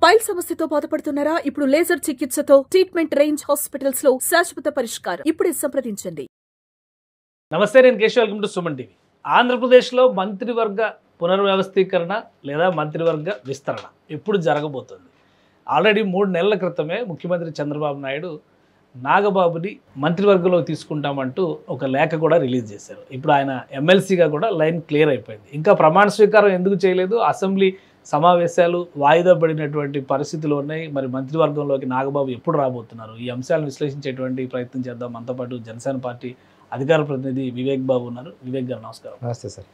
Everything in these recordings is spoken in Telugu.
పైల్ సమస్యతో బాధపడుతున్నారా? ఇప్పుడు లేజర్ చికిత్సతో ట్రీట్మెంట్ రేంజ్ హాస్పిటల్స్ లో శాశ్వత పరిష్కారం. ఇప్పుడే సంప్రదించండి. నమస్తే, నేను Keshav. Welcome to Suman TV. ఆంధ్రప్రదేశ్లో మంత్రివర్గ పునర్వ్యవస్థీకరణ లేదా మంత్రివర్గ విస్తరణ ఎప్పుడు జరగబోతుంది? ఆల్రెడీ 3 నెలల క్రితమే ముఖ్యమంత్రి చంద్రబాబు నాయుడు నాగబాబుని మంత్రివర్గంలో తీసుకుంటామంటూ ఒక లేఖ కూడా రిలీజ్ చేశారు. ఇప్పుడు ఆయన ఎమ్మెల్సీగా కూడా లైన్ క్లియర్ అయిపోయింది. ఇంకా ప్రమాణ స్వీకారం ఎందుకు చేయలేదు? అసెంబ్లీ సమావేశాలు వాయిదా పడినటువంటి పరిస్థితులు ఉన్నాయి. మరి మంత్రివర్గంలోకి నాగబాబు ఎప్పుడు రాబోతున్నారు? ఈ అంశాలను విశ్లేషించేటువంటి ప్రయత్నం చేద్దాం. మనతో పాటు జనసేన పార్టీ అధికార ప్రతినిధి వివేక్ బాబు ఉన్నారు. వివేక్ గారు నమస్కారం. నమస్తే సార్.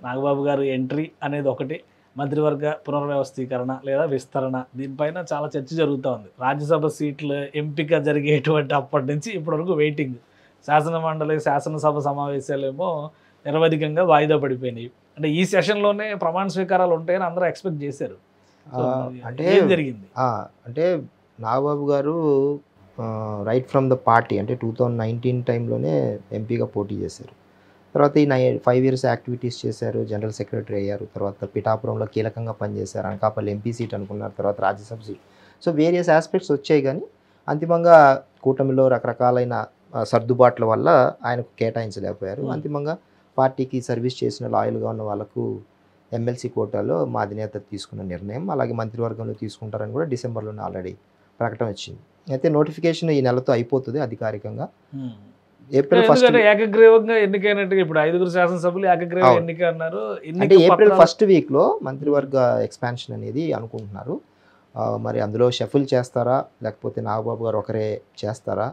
నాగబాబు గారు ఎంట్రీ అనేది ఒకటి, మంత్రివర్గ పునర్వ్యవస్థీకరణ లేదా విస్తరణ, దీనిపైన చాలా చర్చ జరుగుతూ ఉంది. రాజ్యసభ సీట్ల ఎంపిక జరిగేటువంటి అప్పటి నుంచి ఇప్పటివరకు వెయిటింగ్. శాసనమండలి శాసనసభ సమావేశాలేమో నిరవధికంగా వాయిదా పడిపోయినాయి. అంటే ఈ సెషన్లోనే ప్రమాణ స్వీకారాలు ఉంటాయని అందరూ ఎక్స్పెక్ట్ చేశారు. అంటే ఏం జరిగింది? అంటే నాగబాబు గారు రైట్ ఫ్రమ్ ద పార్టీ అంటే 2019 టైంలోనే ఎంపీగా పోటీ చేశారు. తర్వాత ఈ 5 ఇయర్స్ యాక్టివిటీస్ చేశారు. జనరల్ సెక్రటరీ అయ్యారు. తర్వాత పిఠాపురంలో కీలకంగా పనిచేశారు. అనకాపల్లి ఎంపీ సీట్ అనుకున్నారు. తర్వాత Rajya Sabha seat. So various aspects వచ్చాయి. కానీ అంతిమంగా కూటమిలో రకరకాలైన సర్దుబాట్ల వల్ల ఆయనకు కేటాయించలేకపోయారు. అంతిమంగా పార్టీకి సర్వీస్ చేసిన లాయల్గా ఉన్న వాళ్ళకు ఎమ్మెల్సీ కోటాలో మా అధినేత తీసుకున్న నిర్ణయం. అలాగే మంత్రివర్గంలో తీసుకుంటారని కూడా డిసెంబర్లోనే ఆల్రెడీ ప్రకటన వచ్చింది. అయితే నోటిఫికేషన్ ఈ నెలతో అయిపోతుంది అధికారికంగా. ఏప్రిల్ ఫస్ట్ ఏకగ్రీవంగా ఎన్నికైనట్టుగా ఇప్పుడు 5 శాసనసభ్యులు ఏకగ్రీవ ఎన్నిక అన్నారు. అంటే ఏప్రిల్ ఫస్ట్ వీక్లో మంత్రివర్గ ఎక్స్పాన్షన్ అనేది అనుకుంటున్నారు. మరి అందులో షఫుల్ చేస్తారా లేకపోతే నాగబాబు గారు ఒకరే చేస్తారా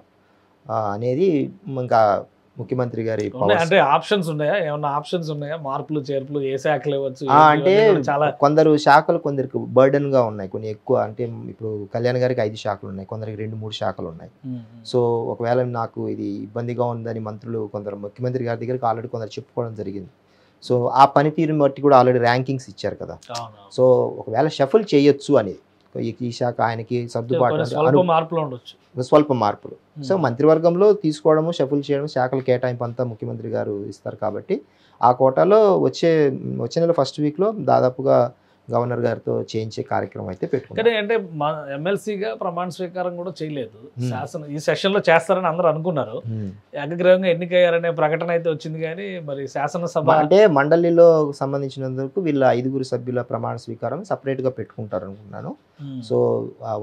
అనేది ఇంకా ముఖ్యమంత్రి గారి అంటే ఆప్షన్స్ ఉన్నాయా? ఏమన్నా ఆప్షన్స్ ఉన్నాయా? మార్పులు చేర్పులు ఏ శాఖలు ఇవ్వచ్చు? అంటే చాలా కొందరు శాఖలు కొందరికి బర్డెన్ గా ఉన్నాయి, కొన్ని ఎక్కువ. అంటే ఇప్పుడు కళ్యాణ్ గారికి 5 శాఖలు ఉన్నాయి, కొందరికి 2-3 శాఖలు ఉన్నాయి. సో ఒకవేళ నాకు ఇది ఇబ్బందిగా ఉందని మంత్రులు కొందరు ముఖ్యమంత్రి గారి దగ్గరికి ఆల్రెడీ కొందరు చెప్పుకోవడం జరిగింది. సో ఆ పనితీరుని బట్టి కూడా ఆల్రెడీ ర్యాంకింగ్స్ ఇచ్చారు కదా. సో ఒకవేళ షఫుల్ చేయొచ్చు అనేది ఈ శాఖ ఆయనకి సర్దుబాటు స్వల్ప మార్పులు. సో మంత్రివర్గంలో తీసుకోవడము షఫుల్ చేయడం శాఖల కేటాయింపు అంతా ముఖ్యమంత్రి గారు ఇస్తారు కాబట్టి ఆ కోటాలో వచ్చే నెల ఫస్ట్ వీక్లో దాదాపుగా గవర్నర్ గారితో చేయించే కార్యక్రమం అయితే పెట్టుకున్నారు. అంటే ఎమ్మెల్సీగా ప్రమాణ స్వీకారం కూడా చేయలేదు. ఈ సెషన్లో చేస్తారని అందరూ అనుకున్నారు. ఏకగ్రీవంగా ఎన్నికయ్యారనే ప్రకటన అయితే వచ్చింది. కానీ మరి శాసనసభ అంటే మండలిలో సంబంధించినందుకు వీళ్ళ 5 సభ్యుల ప్రమాణ స్వీకారం సపరేట్గా పెట్టుకుంటారు అనుకున్నాను. సో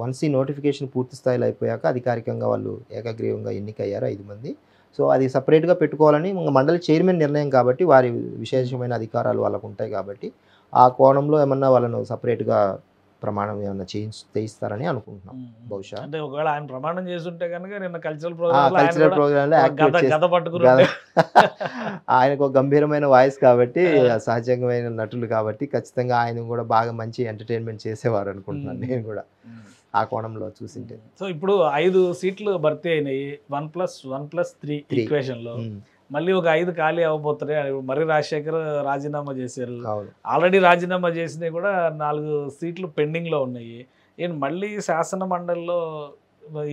వన్స్ ఈ నోటిఫికేషన్ పూర్తి స్థాయిలో అయిపోయాక అధికారికంగా వాళ్ళు ఏకగ్రీవంగా ఎన్నికయ్యారు 5 మంది. సో అది సపరేట్గా పెట్టుకోవాలని మండలి చైర్మన్ నిర్ణయం కాబట్టి వారి విశేషమైన అధికారాలు వాళ్ళకు ఉంటాయి కాబట్టి ఆ కోణంలో ఏమన్నా వాళ్ళను సపరేట్గా ప్రమాణం ఏమన్నా చేయిస్తారని అనుకుంటున్నాం. బహుశా అంటే ఒకవేళ ఆయన ప్రమాణం చేస్తుంటే కనుక నిన్న కల్చరల్ ప్రోగ్రాంలో ఆయనకు ఒక గంభీరమైన వాయిస్ కాబట్టి సహజంగమైన నటులు కాబట్టి ఖచ్చితంగా ఆయన కూడా బాగా మంచి ఎంటర్టైన్మెంట్ చేసేవారు అనుకుంటున్నాను నేను కూడా ఆ కోణంలో చూసింటే. సో ఇప్పుడు 5 సీట్లు భర్తీ అయినాయి. 1+1+3 ఈక్వేషన్లో మళ్ళీ ఒక 5 ఖాళీ అవ్వబోతున్నాయి. మర్రి రాజశేఖర్ రాజీనామా చేశారు. ఆల్రెడీ రాజీనామా చేసినవి కూడా 4 సీట్లు పెండింగ్లో ఉన్నాయి. మళ్ళీ శాసన మండలిలో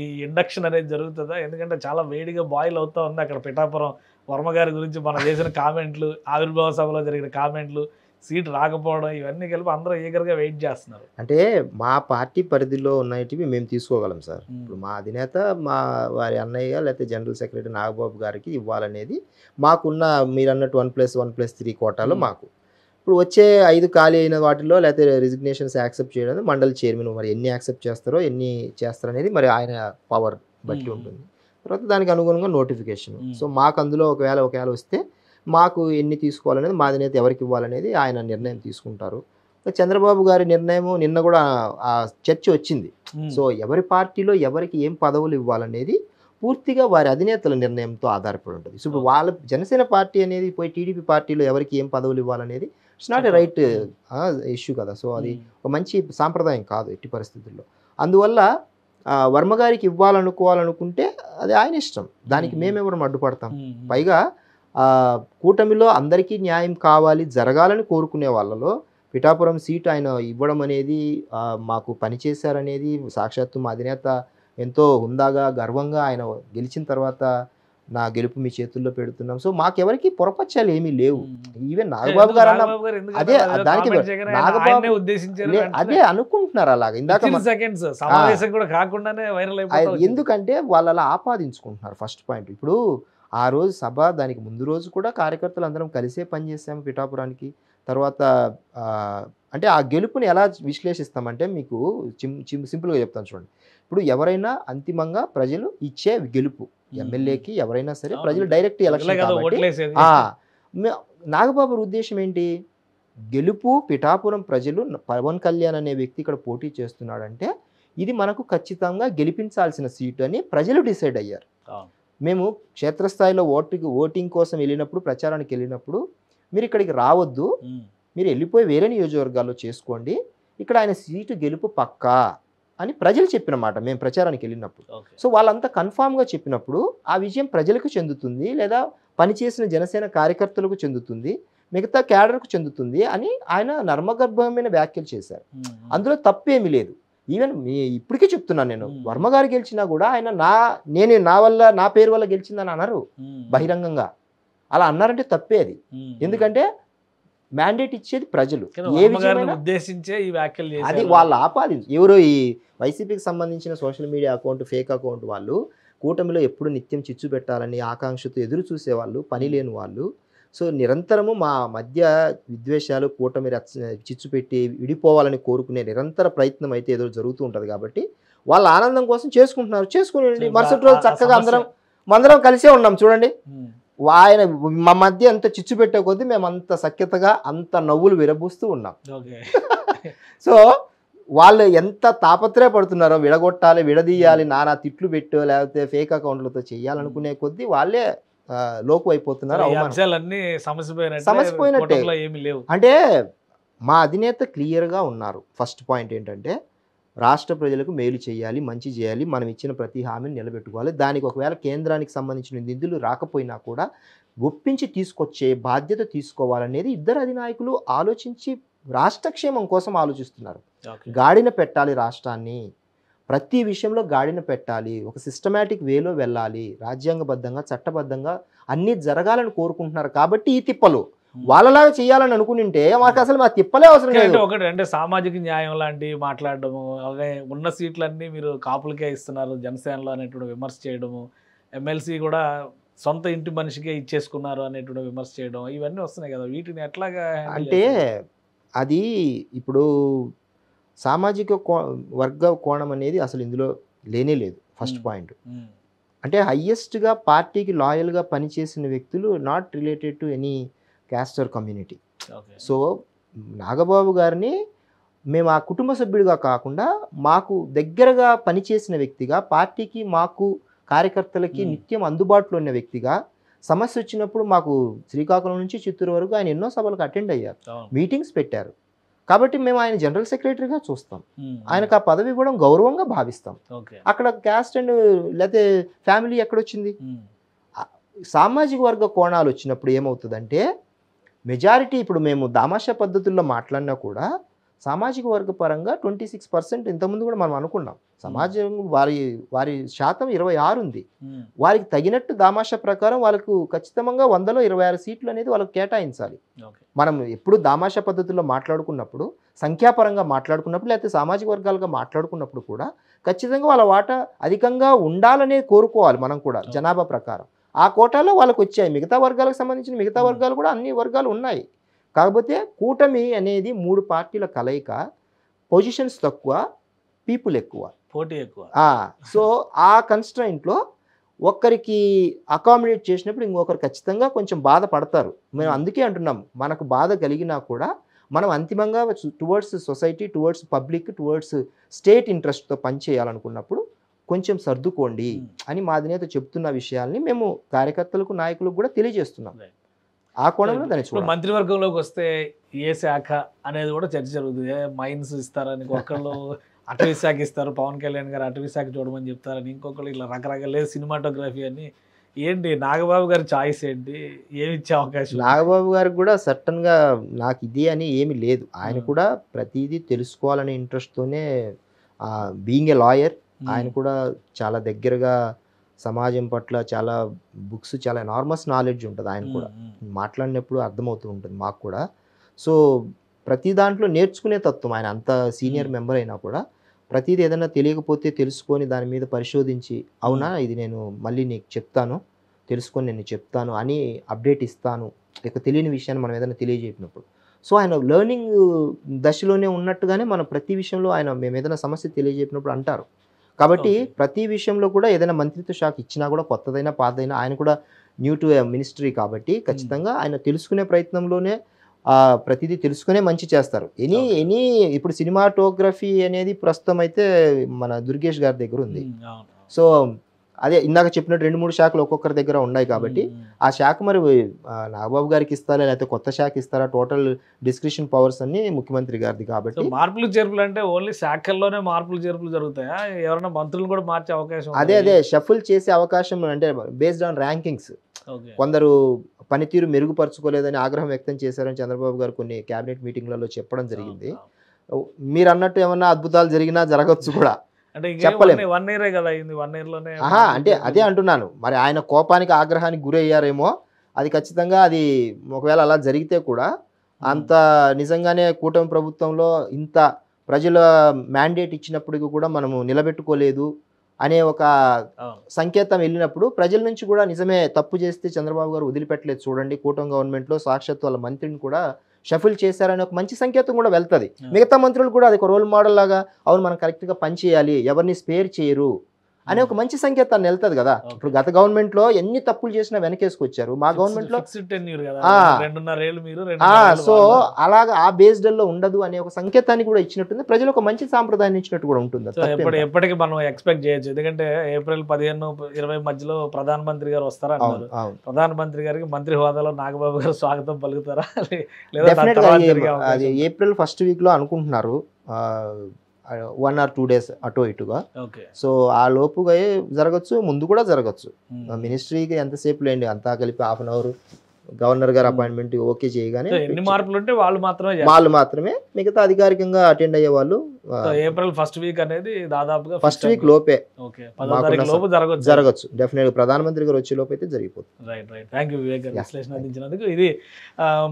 ఈ ఇండక్షన్ అనేది జరుగుతుందా? ఎందుకంటే చాలా వేడిగా బాయిల్ అవుతూ ఉంది అక్కడ పిఠాపురం. వర్మ గారి గురించి మనం చేసిన కామెంట్లు, ఆవిర్భావ సభలో జరిగిన కామెంట్లు, సీట్ రాకపోవడం, ఇవన్నీ కలిపి అందరూ ఈగర్గా వెయిట్ చేస్తున్నారు. అంటే మా పార్టీ పరిధిలో ఉన్నటివి మేము తీసుకోగలం సార్. ఇప్పుడు మా అధినేత వారి అన్నయ్య లేకపోతే జనరల్ సెక్రటరీ నాగబాబు గారికి ఇవ్వాలనేది మాకున్న మీరు అన్నట్టు 1+1+3 కోటాలో మాకు. ఇప్పుడు వచ్చే 5 ఖాళీ అయిన వాటిలో లేకపోతే రిజిగ్నేషన్స్ యాక్సెప్ట్ చేయడం మండలి చైర్మన్ మరి ఎన్ని యాక్సెప్ట్ చేస్తారో ఎన్ని చేస్తారనేది మరి ఆయన పవర్ బట్టి ఉంటుంది. తర్వాత దానికి అనుగుణంగా నోటిఫికేషన్. సో మాకు అందులో ఒకవేళ వస్తే మాకు ఎన్ని తీసుకోవాలనేది మా అధినేత ఎవరికి ఇవ్వాలనేది ఆయన నిర్ణయం తీసుకుంటారు. చంద్రబాబు గారి నిర్ణయం నిన్న కూడా ఆ చర్చ వచ్చింది. సో ఎవరి పార్టీలో ఎవరికి ఏం పదవులు ఇవ్వాలనేది పూర్తిగా వారి అధినేతల నిర్ణయంతో ఆధారపడి ఉంటుంది. సో ఇప్పుడు వాళ్ళ జనసేన పార్టీ అనేది పోయి టీడీపీ పార్టీలో ఎవరికి ఏం పదవులు ఇవ్వాలనేది it's not a right issue కదా. సో అది ఒక మంచి సాంప్రదాయం కాదు ఎట్టి పరిస్థితుల్లో. అందువల్ల వర్మ గారికి ఇవ్వాలనుకుంటే అది ఆయన ఇష్టం. దానికి మేమెవరం అడ్డుపడతాం? పైగా కూటమిలో అందరికీ న్యాయం కావాలి జరగాలని కోరుకునే వాళ్ళలో పిఠాపురం సీట్ ఆయన ఇవ్వడం అనేది మాకు పనిచేశారనేది సాక్షాత్తు మా అధినేత ఎంతో హుందాగా గర్వంగా ఆయన గెలిచిన తర్వాత నా గెలుపు మీ చేతుల్లో పెడుతున్నాం. సో మాకెవరికి పొరపచ్చాలు ఏమీ లేవు. ఈవెన్ నాగబాబు గారు అన్న అదే దానికి నాగబాబు అదే అనుకుంటున్నారు అలాగా. ఇందాక ఎందుకంటే వాళ్ళు అలా ఆపాదించుకుంటున్నారు. ఫస్ట్ పాయింట్, ఇప్పుడు ఆ రోజు సభ, దానికి ముందు రోజు కూడా కార్యకర్తలు అందరం కలిసే పనిచేసాము పిఠాపురానికి. తర్వాత అంటే ఆ గెలుపుని ఎలా విశ్లేషిస్తామంటే మీకు సింపుల్గా చెప్తాను చూడండి. ఇప్పుడు ఎవరైనా అంతిమంగా ప్రజలు ఇచ్చే గెలుపు, ఎమ్మెల్యేకి ఎవరైనా సరే ప్రజలు డైరెక్ట్ ఎలక్షన్ కాబట్టి నాగబాబు ఉద్దేశం ఏంటి, గెలుపు పిఠాపురం ప్రజలు పవన్ కళ్యాణ్ అనే వ్యక్తి ఇక్కడ పోటీ చేస్తున్నాడంటే ఇది మనకు ఖచ్చితంగా గెలిపించాల్సిన సీటు అని ప్రజలు డిసైడ్ అయ్యారు. మేము క్షేత్రస్థాయిలో ఓటింగ్ కోసం వెళ్ళినప్పుడు, ప్రచారానికి వెళ్ళినప్పుడు మీరు ఇక్కడికి రావద్దు, మీరు వెళ్ళిపోయి వేరే నియోజకవర్గాల్లో చేసుకోండి, ఇక్కడ ఆయన సీటు గెలుపు పక్కా అని ప్రజలు చెప్పిన మాట మేము ప్రచారానికి వెళ్ళినప్పుడు. సో వాళ్ళంతా కన్ఫామ్గా చెప్పినప్పుడు ఆ విజయం ప్రజలకు చెందుతుంది, లేదా పనిచేసిన జనసేన కార్యకర్తలకు చెందుతుంది, మిగతా క్యాడర్కు చెందుతుంది అని ఆయన నర్మగర్భమైన వ్యాఖ్యలు చేశారు. అందులో తప్పేమీ లేదు. ఈవెన్ ఇప్పటికే చెప్తున్నాను నేను, వర్మ గారు గెలిచినా కూడా ఆయన నేను నా వల్ల నా పేరు వల్ల గెలిచిందని అన్నారు బహిరంగంగా. అలా అన్నారంటే తప్పే అది. ఎందుకంటే మ్యాండేట్ ఇచ్చేది ప్రజలు. ఏ ఉద్దేశించే ఈ వ్యాఖ్యలు అది వాళ్ళు ఆపాదించు. ఎవరో ఈ వైసీపీకి సంబంధించిన social media account, fake account వాళ్ళు కూటమిలో ఎప్పుడు నిత్యం చిచ్చు పెట్టాలని ఆకాంక్షతో ఎదురు చూసేవాళ్ళు, పని లేని వాళ్ళు. సో నిరంతరము మా మధ్య విద్వేషాలు, కూటమి చిచ్చు పెట్టి విడిపోవాలని కోరుకునే నిరంతర ప్రయత్నం అయితే ఏదో జరుగుతూ ఉంటుంది. కాబట్టి వాళ్ళ ఆనందం కోసం చేసుకుంటున్నారు, చేసుకుని మరుసటి రోజు చక్కగా అందరం కలిసే ఉన్నాం చూడండి. ఆయన మా మధ్య అంత చిచ్చు పెట్టే కొద్దీ మేము అంత సఖ్యతగా అంత నవ్వులు విరబూస్తూ ఉన్నాం. సో వాళ్ళు ఎంత తాపత్రయపడుతున్నారో విడగొట్టాలి, విడదీయాలి, నానా తిట్లు పెట్టో లేకపోతే ఫేక్ అకౌంట్లతో చేయాలనుకునే కొద్దీ వాళ్ళే లోకు అయిపోతున్నారు. సమస్యపోయినట్టే. అంటే మా అధినేత క్లియర్గా ఉన్నారు. ఫస్ట్ పాయింట్ ఏంటంటే రాష్ట్ర ప్రజలకు మేలు చేయాలి, మంచి చేయాలి, మనం ఇచ్చిన ప్రతి హామీని నిలబెట్టుకోవాలి. దానికి ఒకవేళ కేంద్రానికి సంబంధించిన నిధులు రాకపోయినా కూడా ఒప్పించి తీసుకొచ్చే బాధ్యత తీసుకోవాలనేది ఇద్దరు అధినాయకులు ఆలోచించి రాష్ట్రక్షేమం కోసం ఆలోచిస్తున్నారు. గాడిన పెట్టాలి రాష్ట్రాన్ని, ప్రతి విషయంలో గాడిన పెట్టాలి, ఒక సిస్టమేటిక్ వేలో వెళ్ళాలి, రాజ్యాంగబద్ధంగా చట్టబద్ధంగా అన్నీ జరగాలని కోరుకుంటున్నారు. కాబట్టి ఈ తిప్పలు వాళ్ళలాగా చేయాలని అనుకుంటే మాకు అసలు మా తిప్పలే అవసరం లేదు. ఒకటి అంటే సామాజిక న్యాయం లాంటివి మాట్లాడడము, అలాగే ఉన్న సీట్లన్నీ మీరు కాపులకే ఇస్తున్నారు జనసేనలో అనేటువంటి విమర్శ చేయడము, ఎమ్మెల్సీ కూడా సొంత ఇంటి మనిషికే ఇచ్చేసుకున్నారు అనేటువంటి విమర్శ చేయడం, ఇవన్నీ వస్తున్నాయి కదా, వీటిని ఎట్లాగా అంటే అది ఇప్పుడు సామాజిక వర్గ కోణం అనేది అసలు ఇందులో లేనే లేదు. ఫస్ట్ పాయింట్ అంటే హయ్యెస్ట్గా పార్టీకి లాయల్గా పనిచేసిన వ్యక్తులు not related to any caste or community. So Nagababu గారిని మేము ఆ కుటుంబ సభ్యుడిగా కాకుండా మాకు దగ్గరగా పనిచేసిన వ్యక్తిగా, పార్టీకి మాకు కార్యకర్తలకి నిత్యం అందుబాటులో ఉన్న వ్యక్తిగా, సమస్య వచ్చినప్పుడు మాకు శ్రీకాకుళం నుంచి చిత్తూరు వరకు ఆయన ఎన్నో సభలకు అటెండ్ అయ్యారు, మీటింగ్స్ పెట్టారు. కాబట్టి మేము ఆయన జనరల్ సెక్రటరీగా చూస్తాం, ఆయనకు ఆ పదవి ఇవ్వడం గౌరవంగా భావిస్తాం. అక్కడ క్యాస్ట్ అండ్ లేకపోతే ఫ్యామిలీ ఎక్కడొచ్చింది? సామాజిక వర్గ కోణాలు వచ్చినప్పుడు ఏమవుతుందంటే మెజారిటీ, ఇప్పుడు మేము దామాషా పద్ధతుల్లో మాట్లాడినా కూడా సామాజిక వర్గ పరంగా 26% ఇంతకుముందు కూడా మనం అనుకున్నాం. సమాజం వారి శాతం 26 ఉంది. వారికి తగినట్టు దామాషా ప్రకారం వాళ్ళకు ఖచ్చితంగా 100లో 26 సీట్లు అనేది వాళ్ళకి కేటాయించాలి. మనం ఎప్పుడు దామాషా పద్ధతుల్లో మాట్లాడుకున్నప్పుడు, సంఖ్యాపరంగా మాట్లాడుకున్నప్పుడు, లేకపోతే సామాజిక వర్గాలుగా మాట్లాడుకున్నప్పుడు కూడా ఖచ్చితంగా వాళ్ళ వాటా అధికంగా ఉండాలనే కోరుకోవాలి మనం కూడా జనాభా ప్రకారం. ఆ కోటాలో వాళ్ళకు వచ్చాయి. మిగతా వర్గాలకు సంబంధించిన మిగతా వర్గాలు కూడా అన్ని వర్గాలు ఉన్నాయి. కాకపోతే కూటమి అనేది 3 పార్టీల కలయిక, పొజిషన్స్ తక్కువ, పీపుల్ ఎక్కువ, పోటీ ఎక్కువ. సో ఆ కన్స్ట్రైంట్లో ఒక్కరికి అకామిడేట్ చేసినప్పుడు ఇంకొకరు ఖచ్చితంగా కొంచెం బాధపడతారు. మేము అందుకే అంటున్నాం, మనకు బాధ కలిగినా కూడా మనం అంతిమంగా towards society, towards public, towards state ఇంట్రెస్ట్తో పనిచేయాలనుకున్నప్పుడు కొంచెం సర్దుకోండి అని మా అధినేత చెప్తున్న విషయాల్ని మేము కార్యకర్తలకు, నాయకులకు కూడా తెలియజేస్తున్నాం. ఆ కోణంలో దాన్ని చూడాలి. మంత్రివర్గంలోకి వస్తే ఏ శాఖ అనేది కూడా చర్చ జరుగుతుంది. మైన్స్ ఇస్తారని ఒకళ్ళు, అటవీ శాఖ ఇస్తారు, పవన్ కళ్యాణ్ గారు అటవీ శాఖ చూడమని చెప్తారని ఇంకొకళ్ళు, ఇలా రకరకాల లేదు, సినిమాటోగ్రఫీ అని. ఏంటి నాగబాబు గారి చాయిస్ ఏంటి, ఏమి ఇచ్చే అవకాశం? నాగబాబు గారికి కూడా సర్టన్గా నాకు ఇది అని ఏమి లేదు. ఆయన కూడా ప్రతిదీ తెలుసుకోవాలనే ఇంట్రెస్ట్తోనే, బీయింగ్ ఏ లాయర్, ఆయన కూడా చాలా దగ్గరగా సమాజం పట్ల చాలా బుక్స్, చాలా ఎనార్మస్ నాలెడ్జ్ ఉంటుంది ఆయన కూడా. మాట్లాడినప్పుడు అర్థమవుతూ ఉంటుంది మాకు కూడా. సో ప్రతి దాంట్లో నేర్చుకునే తత్వం ఆయన. అంత సీనియర్ మెంబర్ అయినా కూడా ప్రతిదీ ఏదైనా తెలియకపోతే తెలుసుకొని దాని మీద పరిశోధించి, అవునా ఇది నేను మళ్ళీ నీకు చెప్తాను, తెలుసుకొని నేను చెప్తాను అని అప్డేట్ ఇస్తాను, ఇక తెలియని విషయాన్ని మనం ఏదైనా తెలియజేపినప్పుడు. సో ఆయన లెర్నింగ్ దశలోనే ఉన్నట్టుగానే మనం ప్రతి విషయంలో ఆయన మేము ఏదైనా సమస్య తెలియజేపినప్పుడు అంటారు. కాబట్టి ప్రతి విషయంలో కూడా ఏదైనా మంత్రిత్వ శాఖ ఇచ్చినా కూడా కొత్తదైనా పాతదైనా ఆయన కూడా న్యూ టు మినిస్ట్రీ కాబట్టి ఖచ్చితంగా ఆయన తెలుసుకునే ప్రయత్నంలోనే ప్రతిదీ తెలుసుకునే మంచి చేస్తారు. ఎనీ ఇప్పుడు సినిమాటోగ్రఫీ అనేది ప్రస్తుతం అయితే మన దుర్గేష్ గారి దగ్గర ఉంది. సో అదే ఇందాక చెప్పినట్టు 2-3 శాఖలు ఒక్కొక్కరి దగ్గర ఉన్నాయి కాబట్టి ఆ శాఖ మరి నాగబాబు గారికి ఇస్తారా లేకపోతే కొత్త శాఖ ఇస్తారా, టోటల్ డిస్క్రిప్షన్ పవర్స్ అన్ని ముఖ్యమంత్రి గారిది. కాబట్టి మార్పులు చేర్పులు అంటే ఓన్లీ శాఖల్లోనే మార్పులు చేర్పులు జరుగుతాయా, ఎవరైనా మంత్రులు కూడా మార్చే అవకాశం? అదే షఫుల్ చేసే అవకాశం అంటే బేస్డ్ ఆన్ ర్యాంకింగ్స్. కొందరు పనితీరు మెరుగుపరచుకోలేదని ఆగ్రహం వ్యక్తం చేశారని చంద్రబాబు గారు కొన్ని కేబినెట్ మీటింగ్లలో చెప్పడం జరిగింది. మీరు అన్నట్టు ఏమన్నా అద్భుతాలు జరిగినా జరగచ్చు కూడా, చెప్పలేము. 1 ఇయరే కదా అయింది, 1 ఇయర్లోనే. అంటే అదే అంటున్నాను, మరి ఆయన కోపానికి ఆగ్రహానికి గురయ్యారేమో. అది ఖచ్చితంగా అది ఒకవేళ అలా జరిగితే కూడా అంత నిజంగానే కూటమి ప్రభుత్వంలో ఇంత ప్రజల మ్యాండేట్ ఇచ్చినప్పటికీ కూడా మనము నిలబెట్టుకోలేదు అనే ఒక సంకేతం వెళ్ళినప్పుడు ప్రజల నుంచి కూడా నిజమే తప్పు చేస్తే చంద్రబాబు గారు వదిలిపెట్టలేదు చూడండి, కూటమి గవర్నమెంట్లో సాక్షాత్ వాళ్ళ మంత్రిని కూడా షఫిల్ చేశారనే ఒక మంచి సంకేతం కూడా వెళ్తుంది. మిగతా మంత్రులు కూడా అది ఒక రోల్ మోడల్ లాగా, అవును మనం కరెక్ట్గా పనిచేయాలి, ఎవరిని స్పేర్ చేయరు అనే ఒక మంచి సంకేతాన్ని వెళ్తుంది కదా. ఇప్పుడు గత గవర్నమెంట్ లో ఎన్ని తప్పులు చేసినా వెనకేసుకొచ్చారు, మా గవర్నమెంట్ లో సో అలాగా ఆ బేస్డ్ లో ఉండదు అనే ఒక సంకేతాన్ని కూడా ఇచ్చినట్టుంది, ప్రజలు ఒక మంచి సాంప్రదాయాన్ని ఇచ్చినట్టు కూడా ఉంటుంది. ఎప్పటికీ మనం ఎక్స్పెక్ట్ చేయొచ్చు, ఎందుకంటే ఏప్రిల్ 15-20 మధ్యలో ప్రధానమంత్రి గారు వస్తారా అన్నారు. ప్రధానమంత్రి గారికి మంత్రి హోదాలో నాగబాబు గారు స్వాగతం పలుకుతారా? అది ఏప్రిల్ ఫస్ట్ వీక్ లో అనుకుంటున్నారు, 1 or 2 days అటో ఇటుగా. సో ఆ లోపుగా జరగచ్చు, ముందు కూడా జరగచ్చు. మినిస్ట్రీకి ఎంతసేపు లేండి, అంతా కలిపి హాఫ్ అన్ అవర్ గవర్నర్ గారు అపాయింట్మెంట్ ఓకే చేయగానే ఎన్ని మార్పులు ఉంటే వాళ్ళు మాత్రమే మిగతా అధికారికంగా అటెండ్ అయ్యే వాళ్ళు. ఏప్రిల్ ఫస్ట్ వీక్ అనేది దాదాపుగా ఫస్ట్ వీక్ లోపే జరగచ్చు. డెఫినెట్ గా ప్రధానమంత్రి గారు వచ్చే లోపు అయితే జరిగిపోతుంది. రైట్. థ్యాంక్ యూ వివేక్ గారు విశ్లేషణ అందించినందుకు. ఇది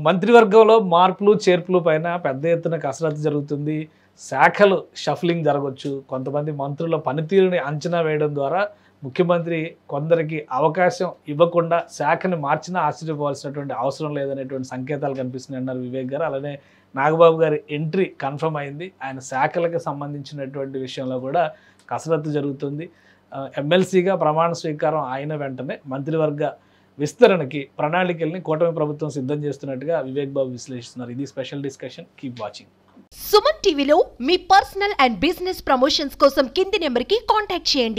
మంత్రివర్గంలో మార్పులు చేర్పులు పైన పెద్ద ఎత్తున కసరత్తు జరుగుతుంది. శాఖలు షఫ్లింగ్ జరగవచ్చు. కొంతమంది మంత్రుల పనితీరుని అంచనా వేయడం ద్వారా ముఖ్యమంత్రి కొందరికి అవకాశం ఇవ్వకుండా శాఖని మార్చినా ఆశ్చర్యపోవాల్సినటువంటి అవసరం లేదనేటువంటి సంకేతాలు కనిపిస్తున్నాయి అన్నారు వివేక్ గారు. అలానే నాగబాబు గారి ఎంట్రీ కన్ఫర్మ్ అయింది. ఆయన శాఖలకు సంబంధించినటువంటి విషయంలో కూడా కసరత్తు జరుగుతుంది. ఎమ్మెల్సీగా ప్రమాణ స్వీకారం అయిన వెంటనే మంత్రివర్గ విస్తరణకి ప్రణాళికల్ని కూటమి ప్రభుత్వం సిద్ధం చేస్తున్నట్టుగా వివేక్ బాబు విశ్లేషిస్తున్నారు. ఇది special discussion. Keep watching. Suman టీవీలో మీ పర్సనల్ అండ్ బిజినెస్ ప్రమోషన్స్ కోసం కింది నెంబర్కి కాంటాక్ట్ చేయండి.